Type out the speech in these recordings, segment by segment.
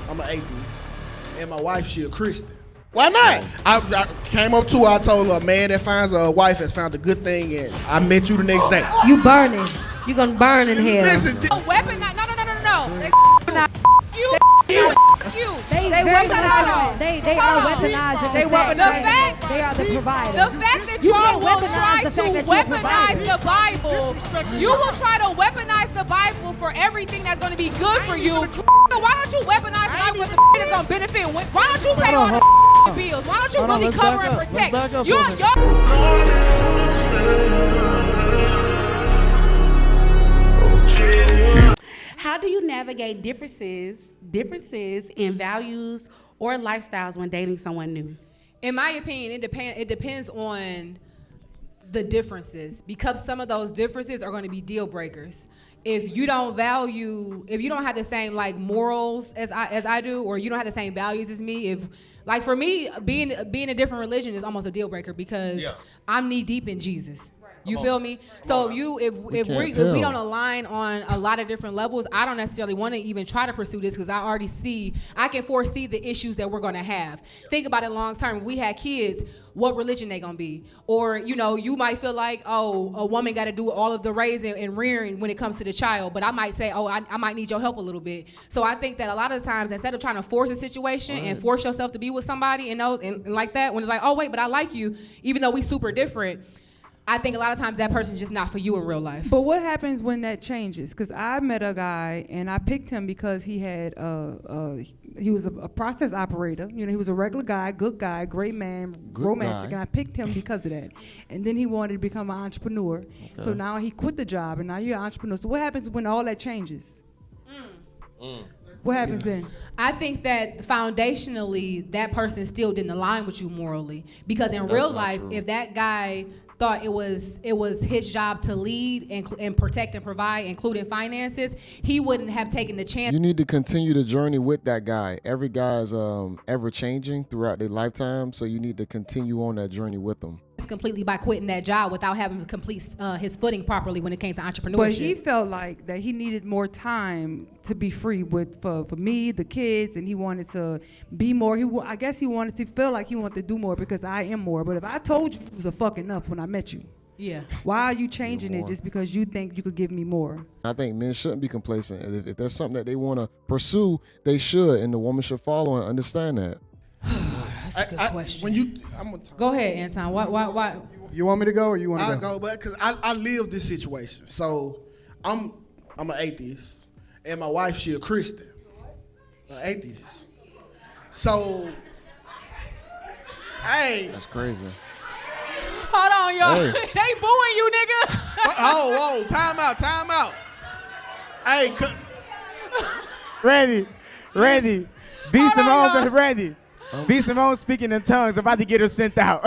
I'm an atheist, and my wife, she a Christian. Why not? I came up to her, I told her, a man that finds a wife has found a good thing, and I met you the next day. You burning. You gonna burn in hell. Listen, Weaponize. No. They weaponize. They are weaponizing. They are the provider. The fact that y'all will try to weaponize the Bible, you will try to weaponize the Bible for everything that's going to be good for you. Why don't you weaponize the Bible with the that's going to benefit? Why don't you pay all the bills? Why don't you really cover and protect? How do you navigate differences in values or lifestyles when dating someone new? In my opinion, it depends on the differences, because some of those differences are going to be deal breakers. If you don't have the same like morals as I do, or you don't have the same values as me, like for me, being a different religion is almost a deal breaker, because I'm knee deep in Jesus. You feel me? So if we don't align on a lot of different levels, I don't necessarily want to even try to pursue this, because I can foresee the issues that we're going to have. Think about it long term. If we had kids, what religion they gonna be? Or you might feel like, oh, a woman got to do all of the raising and rearing when it comes to the child, but I might say, oh, I might need your help a little bit. So I think that a lot of times, instead of trying to force a situation and force yourself to be with somebody and like that, when it's like, oh wait, but I like you, even though we super different, I think a lot of times that person's just not for you in real life. But what happens when that changes? Because I met a guy and I picked him because he had he was a process operator. He was a regular guy, good guy, great man, romantic, and I picked him because of that. And then he wanted to become an entrepreneur. Okay. So now he quit the job, and now you're an entrepreneur. So what happens when all that changes? What happens then? I think that foundationally, that person still didn't align with you morally, because in real life, if that guy thought it was his job to lead and protect and provide, including finances, he wouldn't have taken the chance. You need to continue the journey with that guy. Every guy's ever changing throughout their lifetime, so you need to continue on that journey with them. Completely by quitting that job without having to complete his footing properly when it came to entrepreneurship. But he felt like that he needed more time to be free for me, the kids, and he wanted to be more. I guess he wanted to feel like he wanted to do more, because I am more. But if I told you it was a fuck enough when I met you, why are you changing it just because you think you could give me more? I think men shouldn't be complacent. If there's something that they want to pursue, they should, and the woman should follow and understand that. That's a good question. Go ahead, Anton. Why? You want me to go, or you want to go? I'll go, but because I live this situation. So I'm an atheist, and my wife, she a Christian, an atheist. So, hey. That's crazy. Hold on, y'all. Hey. They booing you, nigga. Whoa, time out. Hey, Randy. B. Simone, Randy. B. Simone speaking in tongues, about to get her sent out.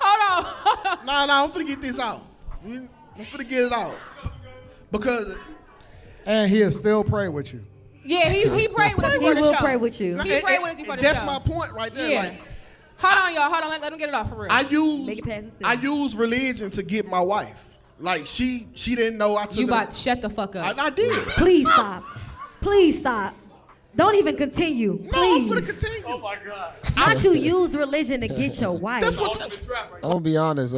Hold on. No, I'm finna get this out. I'm finna get it out. Because... And he'll still pray with you. Yeah, he prayed with us before the show. He will pray with you. He prayed with us before the show. That's my point right there. Yeah. Like, hold on, y'all. Let them get it off for real. I use religion to get my wife. Like, she didn't know I took You about to shut the fuck up. I did. Please stop. Don't even continue. No, please. I'm finna continue. Oh my God. Not you use religion to get your wife. That's what I'm gonna be honest.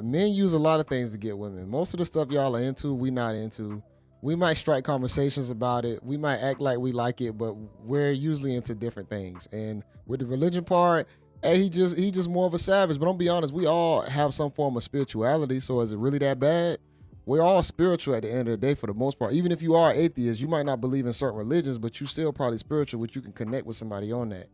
Men use a lot of things to get women. Most of the stuff y'all are into, we not into. We might strike conversations about it. We might act like we like it, but we're usually into different things. And with the religion part, hey, he just more of a savage. But I'm gonna be honest, we all have some form of spirituality. So is it really that bad? We're all spiritual at the end of the day for the most part. Even if you are atheist, you might not believe in certain religions, but you still probably spiritual, which you can connect with somebody on that.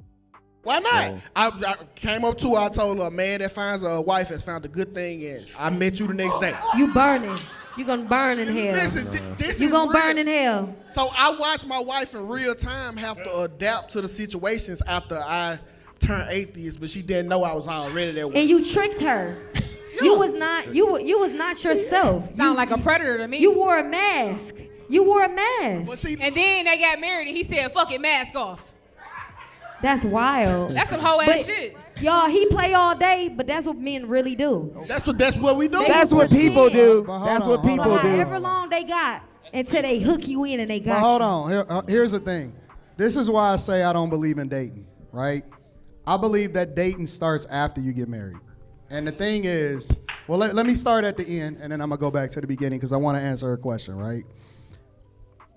Why not? So, I came up to her, I told her, a man that finds a wife has found a good thing, and I met you the next day. You burning. You're going to burn in hell. Listen, this You're is going to real. burn in hell. So I watched my wife in real time have to adapt to the situations after I turned atheist, but she didn't know I was already that way. And you tricked her. You was not yourself. Sound like a predator to me. You wore a mask. Well, see, and then they got married and he said, fuck it, mask off. That's wild. That's some hoe ass shit. Y'all, he play all day, but that's what men really do. That's what we do. That's what people do. That's what people do. However long they got until they hook you in and they got But hold on. Here's the thing. This is why I say I don't believe in dating, right? I believe that dating starts after you get married. And the thing is, well, let me start at the end, and then I'm going to go back to the beginning because I want to answer her question, right?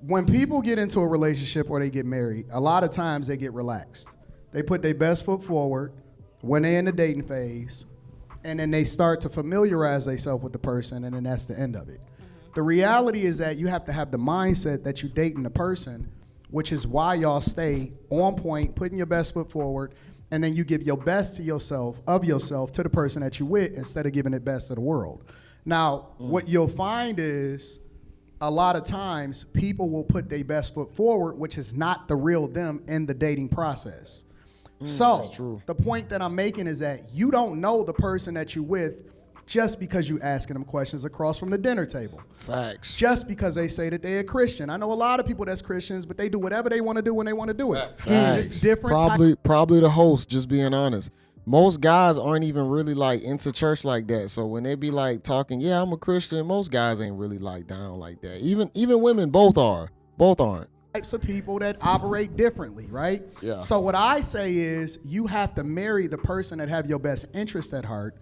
When people get into a relationship or they get married, a lot of times they get relaxed. They put their best foot forward when they're in the dating phase, and then they start to familiarize themselves with the person, and then that's the end of it. The reality is that you have to have the mindset that you're dating the person, which is why y'all stay on point, putting your best foot forward, and then you give your best to yourself, to the person that you're with, instead of giving it best to the world. Now, what you'll find is a lot of times people will put their best foot forward, which is not the real them in the dating process. So the point that I'm making is that you don't know the person that you're with just because you asking them questions across from the dinner table. Facts. Just because they say that they're a Christian. I know a lot of people that's Christians, but they do whatever they want to do when they want to do it. Facts. It's different. Probably the host, just being honest. Most guys aren't even really like into church like that. So when they be like talking, yeah, I'm a Christian, most guys ain't really like down like that. Even women, both aren't. Types of people that operate differently, right? Yeah. So what I say is you have to marry the person that have your best interest at heart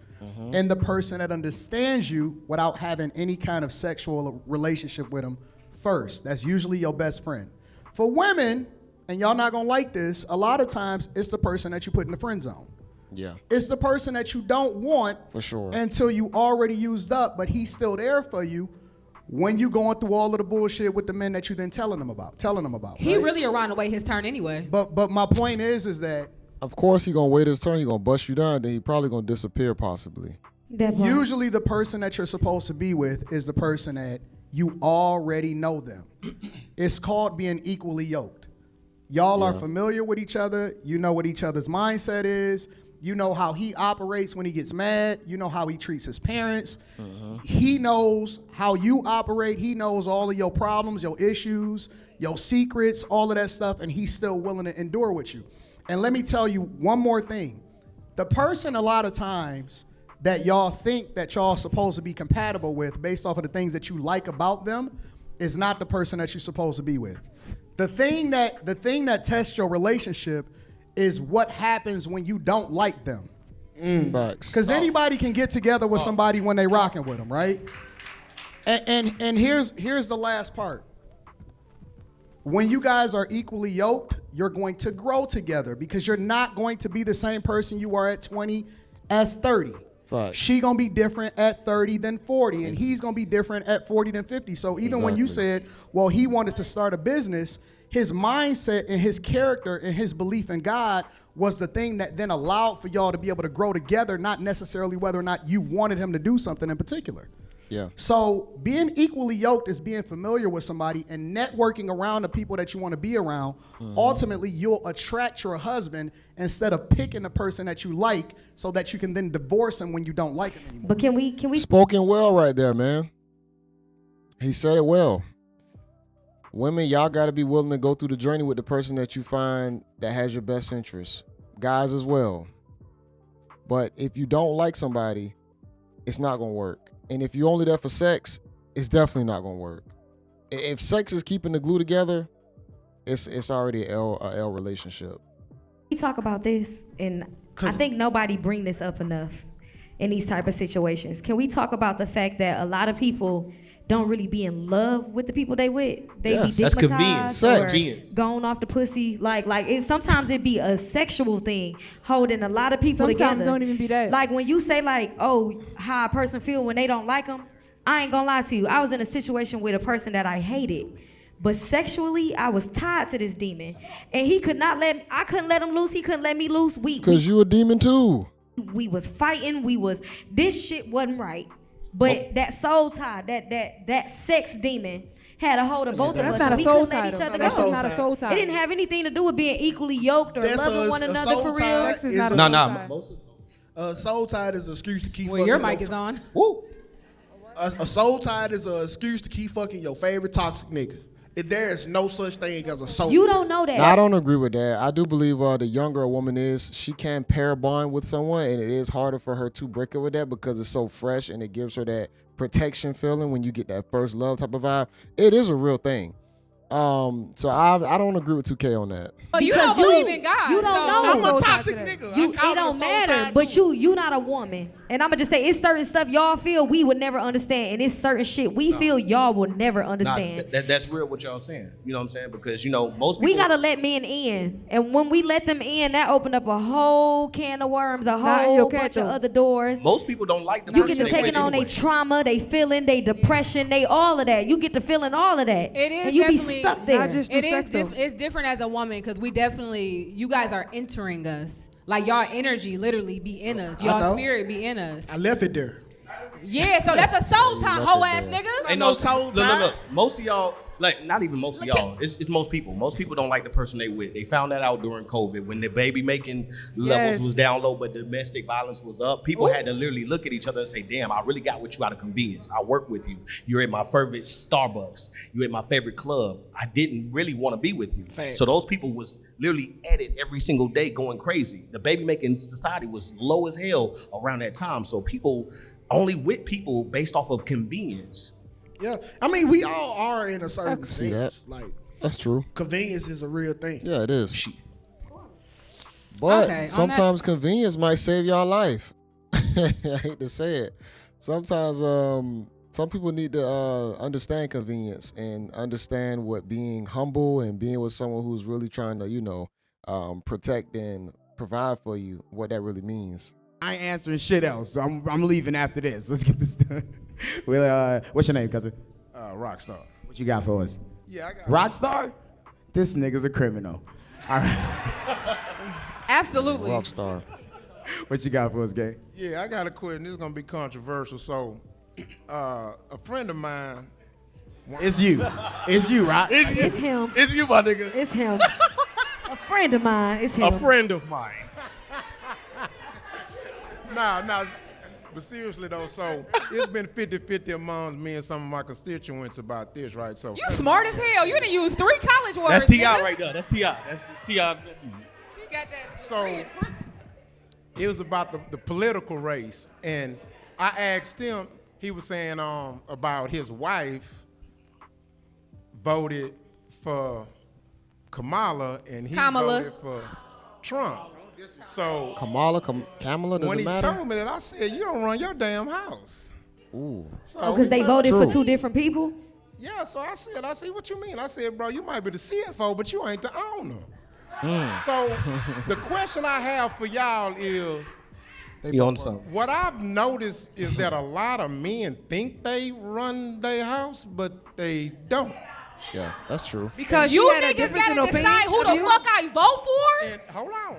and the person that understands you without having any kind of sexual relationship with them first. That's usually your best friend. For women, and y'all not gonna like this, a lot of times it's the person that you put in the friend zone. Yeah. It's the person that you don't want for sure until you already used up, but he's still there for you when you going through all of the bullshit with the men that you then telling them about. He right? really around to wait his turn anyway. But my point is that of course he gonna wait his turn, he gonna bust you down, then he probably gonna disappear possibly. Usually the person that you're supposed to be with is the person that you already know them. It's called being equally yoked. Y'all are familiar with each other. You know what each other's mindset is. You know how he operates when he gets mad. You know how he treats his parents. He knows how you operate. He knows all of your problems, your issues, your secrets, all of that stuff, and he's still willing to endure with you. And let me tell you one more thing. The person a lot of times that y'all think that y'all supposed to be compatible with based off of the things that you like about them is not the person that you're supposed to be with. The thing that tests your relationship is what happens when you don't like them. Because anybody can get together with somebody when they rocking with them, right? And here's the last part. When you guys are equally yoked, you're going to grow together because you're not going to be the same person you are at 20 as 30. She gonna be different at 30 than 40, and he's gonna be different at 40 than 50. So even when you said, well, he wanted to start a business, his mindset and his character and his belief in God was the thing that then allowed for y'all to be able to grow together, not necessarily whether or not you wanted him to do something in particular. Yeah. So being equally yoked is being familiar with somebody and networking around the people that you want to be around. Ultimately, you'll attract your husband instead of picking the person that you like so that you can then divorce him when you don't like him anymore. But can we spoken well right there, man. He said it well. Women, y'all got to be willing to go through the journey with the person that you find that has your best interests. Guys as well. But if you don't like somebody, it's not going to work. And if you're only there for sex, it's definitely not going to work. If sex is keeping the glue together, it's already a L relationship. We talk about this, and I think nobody bring this up enough in these type of situations. Can we talk about the fact that a lot of people don't really be in love with the people they with? They be stigmatized or going off the pussy. Sometimes it be a sexual thing holding a lot of people together. Sometimes don't even be that. Like when you say how a person feel when they don't like them, I ain't gonna lie to you. I was in a situation with a person that I hated, but sexually I was tied to this demon, and I couldn't let him loose. He couldn't let me loose. Because you a demon too. We was fighting. This shit wasn't right. But that soul tie, that sex demon had a hold of both of us. That's We not a soul couldn't let tie. each other That's go. not a soul tie. It didn't have anything to do with being equally yoked or loving one another for real. Sex is not a soul tie. Soul tie is an excuse to keep. Well, your mic is on. Woo. A soul tie is an excuse to keep fucking your favorite toxic nigga. There is no such thing as a soul. You don't know that. I don't agree with that. I do believe the younger a woman is, she can pair bond with someone, and it is harder for her to break up with that because it's so fresh and it gives her that protection feeling when you get that first love type of vibe. It is a real thing. So I don't agree with 2K on that. But you don't believe in God. You don't know. I'm a toxic nigga. It don't matter. But you not a woman. And I'm gonna just say it's certain stuff y'all feel we would never understand, and it's certain shit we feel y'all will never understand. That's real what y'all saying. You know what I'm saying? Because most people, we gotta let men in, and when we let them in, that open up a whole can of worms, a whole bunch of other doors. Most people don't like the You person get to taking on their trauma, they feeling, they depression, they all of that. You get to feeling all of that. It is and you be definitely stuck there. It's different as a woman because you guys are entering us. Like y'all energy literally be in us. Y'all spirit be in us. I left it there. Yeah, so that's a soul time, hoe ass nigga. Ain't no soul time. Look. Most of y'all, like not even most of y'all. It's most people. Most people don't like the person they with. They found that out during COVID when the baby making levels was down low, but domestic violence was up. People had to literally look at each other and say, "Damn, I really got what you out of convenience. I work with you. You're at my favorite Starbucks. You're at my favorite club. I didn't really want to be with you." Facts. So those people was literally at it every single day, going crazy. The baby making society was low as hell around that time. So people only with people based off of convenience. Yeah, I mean, we all are in a certain I can see that. Like, that's true. Convenience is a real thing. Yeah, it is. But sometimes convenience might save y'all life. I hate to say it. Sometimes some people need to understand convenience and understand what being humble and being with someone who's really trying to, protect and provide for you, what that really means. I ain't answering shit else, so I'm leaving after this. Let's get this done. Well, what's your name, cousin? Rockstar. What you got for us? Yeah, I got Rockstar? This nigga's a criminal. All right. Absolutely. Rockstar. What you got for us, Gay? Yeah, I got a question. This is gonna be controversial. So, a friend of mine. It's you. It's you, right? It's him. It's you, my nigga. It's him. A friend of mine. It's him. A friend of mine. Nah, but seriously though, so it's been 50-50 among me and some of my constituents about this, right? So you smart as hell. You done used 3 college words. That's T.I. nigga. right there. That's T.I. That's T.I. He got that. So it was about the political race, and I asked him. He was saying about his wife voted for Kamala, and he voted for Trump. So Kamala doesn't when he matter? told me that, I said, "You don't run your damn house." Ooh. So because they voted for 2 different people? Yeah, so I said, what you mean? I said, bro, you might be the CFO, but you ain't the owner. So the question I have for y'all is, what I've noticed is that a lot of men think they run their house, but they don't. Yeah, that's true. Because you had niggas got gotta decide who the fuck I vote for? And hold on.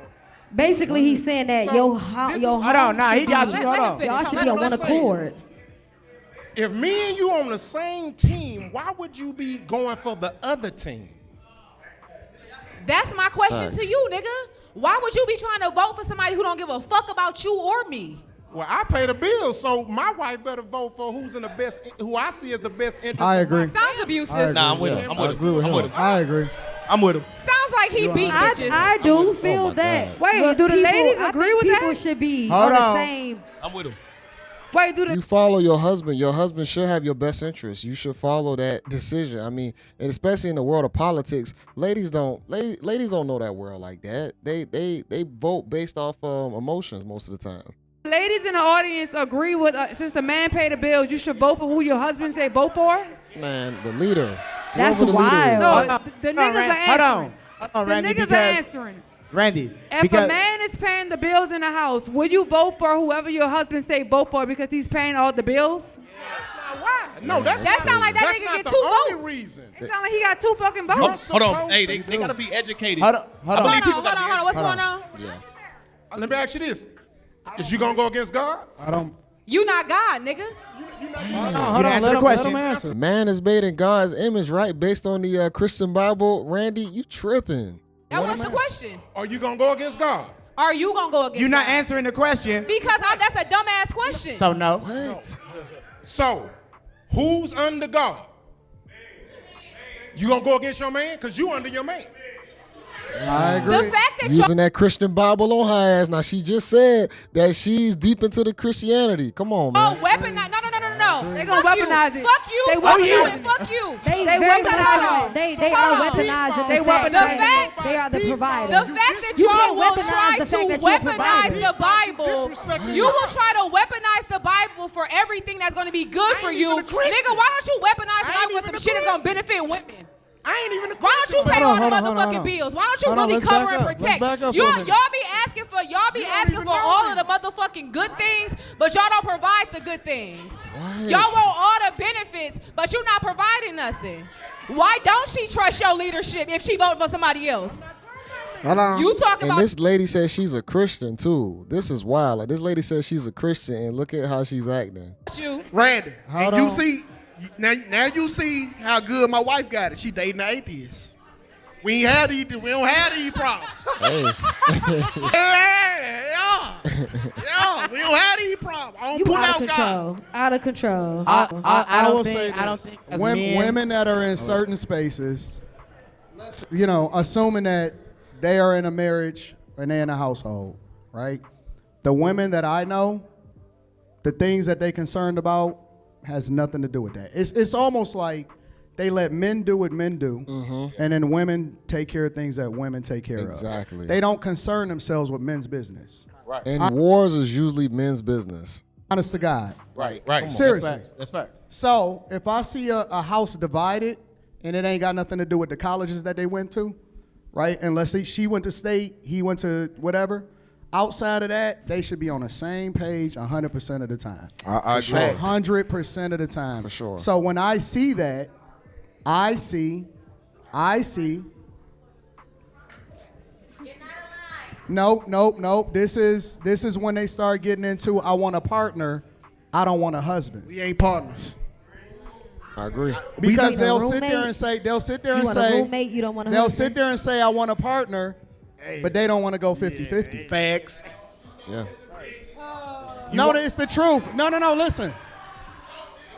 Basically, he's saying that So, hold on, nah, he got you. Hold on. Y'all should be on one accord. If me and you on the same team, why would you be going for the other team? That's my question to you, nigga. Why would you be trying to vote for somebody who don't give a fuck about you or me? Well, I pay the bills, so my wife better vote for who I see as the best interest. I agree. Of Sounds abusive. Nah, I'm with him. I agree with him. I agree. I'm with him. Sounds like he beat bitches. I do feel that. Wait, do the ladies agree with people that? should be Hold on the on. same. I'm with him. Wait, do the You follow your husband. Your husband should have your best interest. You should follow that decision. I mean, and especially in the world of politics, ladies don't know that world like that. They vote based off emotions most of the time. ladies in the audience agree with since the man paid the bills, you should vote for who your husband say vote for? Man, the leader. That's Whoever the leader is. wild. No, the niggas are answering. Hold on, The Randy, niggas are because answering. Randy, If because a man is paying the bills in the house, will you vote for whoever your husband say vote for because he's paying all the bills? Why? No, that sound like that that's nigga not get the 2 only votes. reason. It sound like he got 2 fucking votes. Hold on. Hey, they gotta be educated. hold on. Hold on. What's going on? Yeah. Let me ask you this: is you gonna go against God? I don't. You not God, nigga. You didn't answer the question. Answer. Man is made in God's image, right? Based on the Christian Bible. Randy, you tripping. That was the question. Are you gonna go against God? Are you gonna go against You're not God? answering the question. Because that's a dumbass question. So no. What? So, who's under God? You gonna go against your man? Cause you under your man. I agree. The fact that Using that Christian Bible on her ass. Now, she just said that she's deep into the Christianity. Come on, man. weapon, no. no. They're gonna weaponize it. Fuck you. They Fuck you. weaponize And it. fuck you. They They very weaponize much it. they are Hold on. weaponizing They the fact weaponize that it. they are the provider. The fact that You y'all can't will weaponize try the to fact that you're a weaponize provider. the Bible, you will try to weaponize the Bible for everything that's going to be good for you. even a Christian. Nigga, why don't you weaponize the I ain't Bible for even some a shit that's going to Christian. benefit women? I ain't even a Why don't you pay Hold all on, the hold on, hold motherfucking on. bills? Why don't you Hold on, really let's cover back and up. Let's protect? back up You, for a minute. y'all be asking for even for know all me. of the motherfucking good things, but y'all don't provide the good things. What? Y'all want all the benefits, but you're not providing nothing. Why don't she trust your leadership if she voted for somebody else? Hold on. You talk And about this lady says she's a Christian too. This is wild. Like this lady says she's a Christian, and look at how she's acting. you. Randy, Hold and you on. see, now you see how good my wife got it. She dating an atheist. We don't have these problems. Hey, Yeah, we don't have these problems. I don't You pull out of out control. God. Out of control. I will say I don't this. think as men- Women that are in certain spaces, assuming that they are in a marriage and they're in a household, right? The women that I know, the things that they're concerned about has nothing to do with that. It's almost like they let men do what men do, and then women take care of things that women take care of. Exactly. They don't concern themselves with men's business. and wars is usually men's business. Honest to God. Right. Seriously. That's fact. So if I see a house divided and it ain't got nothing to do with the colleges that they went to, right? And let's say she went to state, he went to whatever. Outside of that, they should be on the same page 100% of the time. I agree. 100% of the time. For sure. So when I see that, I see. Nope. This is when they start getting into I want a partner, I don't want a husband. We ain't partners. I agree. Because need a they'll sit there roommate? and say, You want a roommate, you don't want a they'll husband? sit there and say I want a partner, but they don't want to go 50-50. Facts. Yeah. No, it's the truth. No, listen.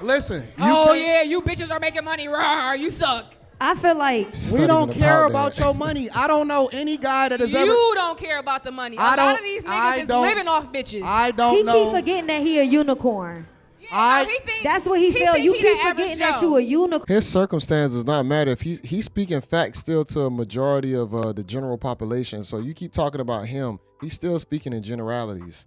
Listen. You bitches are making money. Rawr, you suck. I feel like It's We not don't even care that. about your money. I don't know any guy that has ever. You don't care about the money. A I lot don't- of these I niggas is don't- living off bitches. I he don't keep know. forgetting that he a unicorn. I- he think, That's what he feel. think You he keep the average forgetting that Joe. you a unicorn. His circumstance does not matter if he's speaking facts still to a majority of the general population. So you keep talking about him. He's still speaking in generalities.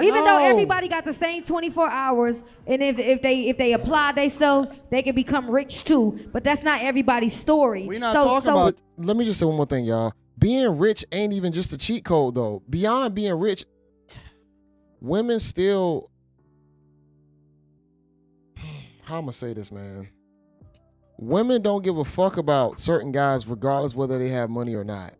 Even though No. everybody got the same 24 hours, and if they apply themselves, they can become rich too. But that's not everybody's story. We're not talking about. But let me just say one more thing, y'all. Being rich ain't even just a cheat code, though. Beyond being rich, women still. How I'm gonna say this, man? Women don't give a fuck about certain guys, regardless whether they have money or not.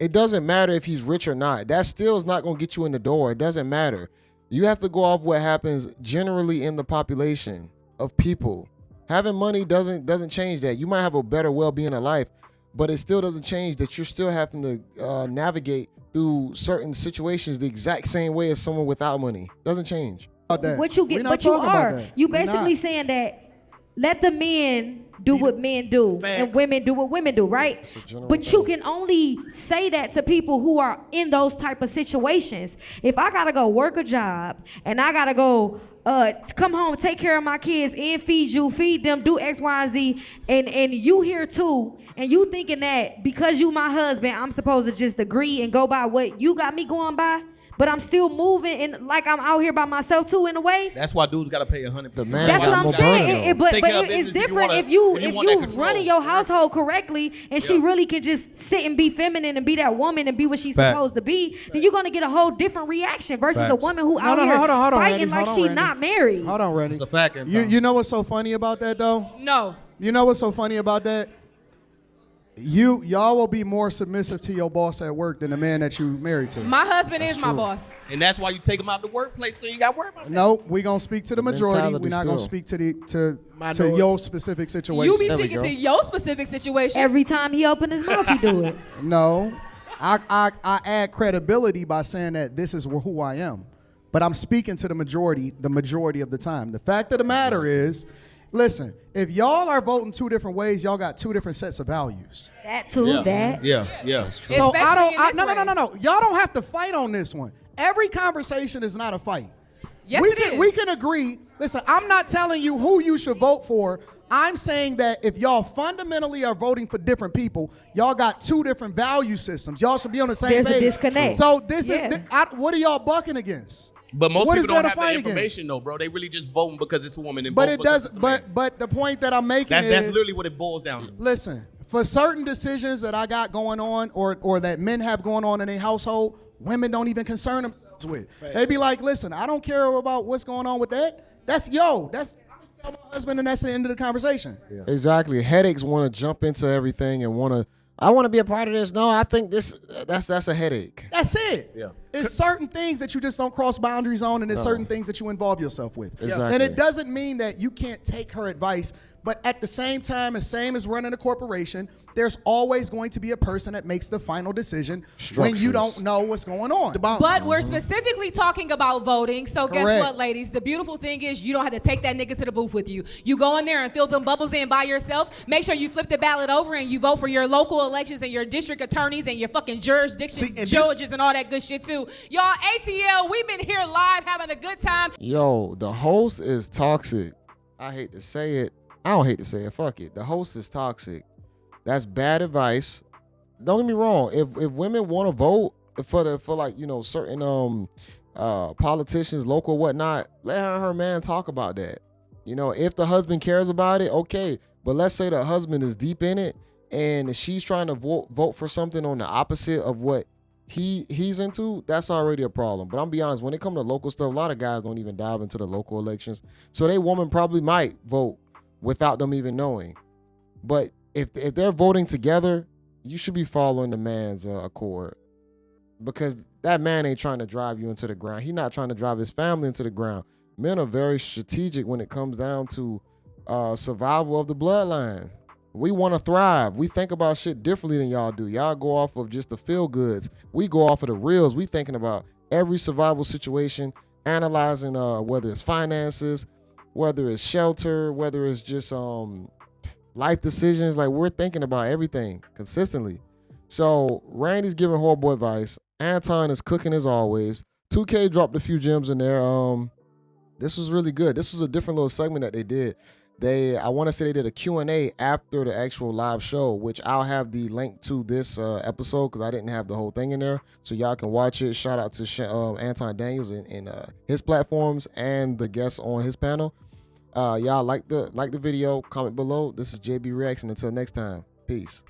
It doesn't matter if he's rich or not. That still is not gonna get you in the door. It doesn't matter. You have to go off what happens generally in the population of people. Having money doesn't change that. You might have a better well-being of life, but it still doesn't change that you're still having to navigate through certain situations the exact same way as someone without money. Doesn't change. What you We're get, not but you talking about are. that. You We're basically not. saying that let the men do what men do Facts. and women do what women do, right? It's a general But you thing. can only say that to people who are in those type of situations. If I gotta go work a job and I gotta go come home, take care of my kids, and feed you, feed them, do X, Y, and Z, and you here too, and you thinking that because you my husband, I'm supposed to just agree and go by what you got me going by, but I'm still moving and like I'm out here by myself too in a way. That's why dudes got to pay 100%. The man That's got what I'm more saying. burden, But Take care of it's business if you different wanna- if you if you want that control. running your household correctly and she really can just sit and be feminine and be that woman and be what she's Facts. supposed to be, then you're gonna get a whole different reaction versus a Facts. woman who No, out no, here hold on, fighting Randy. like Hold on, she's Randy. not married. Hold on, Randy. It's a fact. You know what's so funny about that though? No. You know what's so funny about that? Y'all will be more submissive to your boss at work than the man that you married to. My husband is my boss. And that's why you take them out the workplace so you got to worry about that. Nope, we gonna speak to the majority. mentality We're not gonna still. speak to Minorities. your specific situation. You be There we speaking go. to your specific situation. Every time he open his mouth, he do it. No, I add credibility by saying that this is who I am, but I'm speaking to the majority of the time. The fact of the matter is, listen, if y'all are voting two different ways, y'all got two different sets of values. That too, that. Yeah. So Especially in this no. race. Y'all don't have to fight on this one. Every conversation is not a fight. Yes, We can agree. Listen, I'm not telling you who you should vote for. I'm saying that if y'all fundamentally are voting for different people, y'all got two different value systems. Y'all should be on the same page. There's a disconnect. So what are y'all bucking against? But most What people is there don't to have the fight information though, bro. They really just voting because it's a woman and But vote it because does. it's a man. But the point that I'm making That's is literally what it boils down to. listen, for certain decisions that I got going on or that men have going on in their household, women don't even concern themselves with. They be like, listen, I don't care about what's going on with that. That's I can tell my husband, and that's the end of the conversation. Yeah. Exactly. Headaches want to jump into everything and I want to be a part of this. No, I think that's a headache. That's it. Yeah. It's certain things that you just don't cross boundaries on, and it's certain things that you involve yourself with. Exactly. And it doesn't mean that you can't take her advice, but at the same time, same as running a corporation, there's always going to be a person that makes the final decision when you don't know what's going on. But we're specifically talking about voting. So guess Correct. what, ladies? The beautiful thing is you don't have to take that nigga to the booth with you. You go in there and fill them bubbles in by yourself. Make sure you flip the ballot over and you vote for your local elections and your district attorneys and your fucking jurisdictions, judges and all that good shit too. Y'all, ATL, we've been here live having a good time. Yo, the host is toxic. I hate to say it. I don't hate to say it. Fuck it. The host is toxic. That's bad advice. Don't get me wrong. If women want to vote for like, you know, certain politicians, local, whatnot, let her and her man talk about that. You know, if the husband cares about it, okay. But let's say the husband is deep in it and she's trying to vote for something on the opposite of what he's into, that's already a problem. But I'm be honest, when it comes to local stuff, a lot of guys don't even dive into the local elections. So they woman probably might vote without them even knowing. But if they're voting together, you should be following the man's accord, because that man ain't trying to drive you into the ground. He's not trying to drive his family into the ground. Men are very strategic when it comes down to survival of the bloodline. We want to thrive. We think about shit differently than y'all do. Y'all go off of just the feel goods. We go off of the reals. We thinking about every survival situation, analyzing whether it's finances, whether it's shelter, whether it's just life decisions. Like, we're thinking about everything consistently. So Randy's giving horrible advice. Anton is cooking as always. 2K dropped a few gems in there. This was really good. This was a different little segment that they did. I want to say they did a Q&A after the actual live show, which I'll have the link to this episode because I didn't have the whole thing in there, so y'all can watch it. Shout out to Anton Daniels and his platforms and the guests on his panel. Y'all like the video, comment below. This is JayBReacts, and until next time, peace.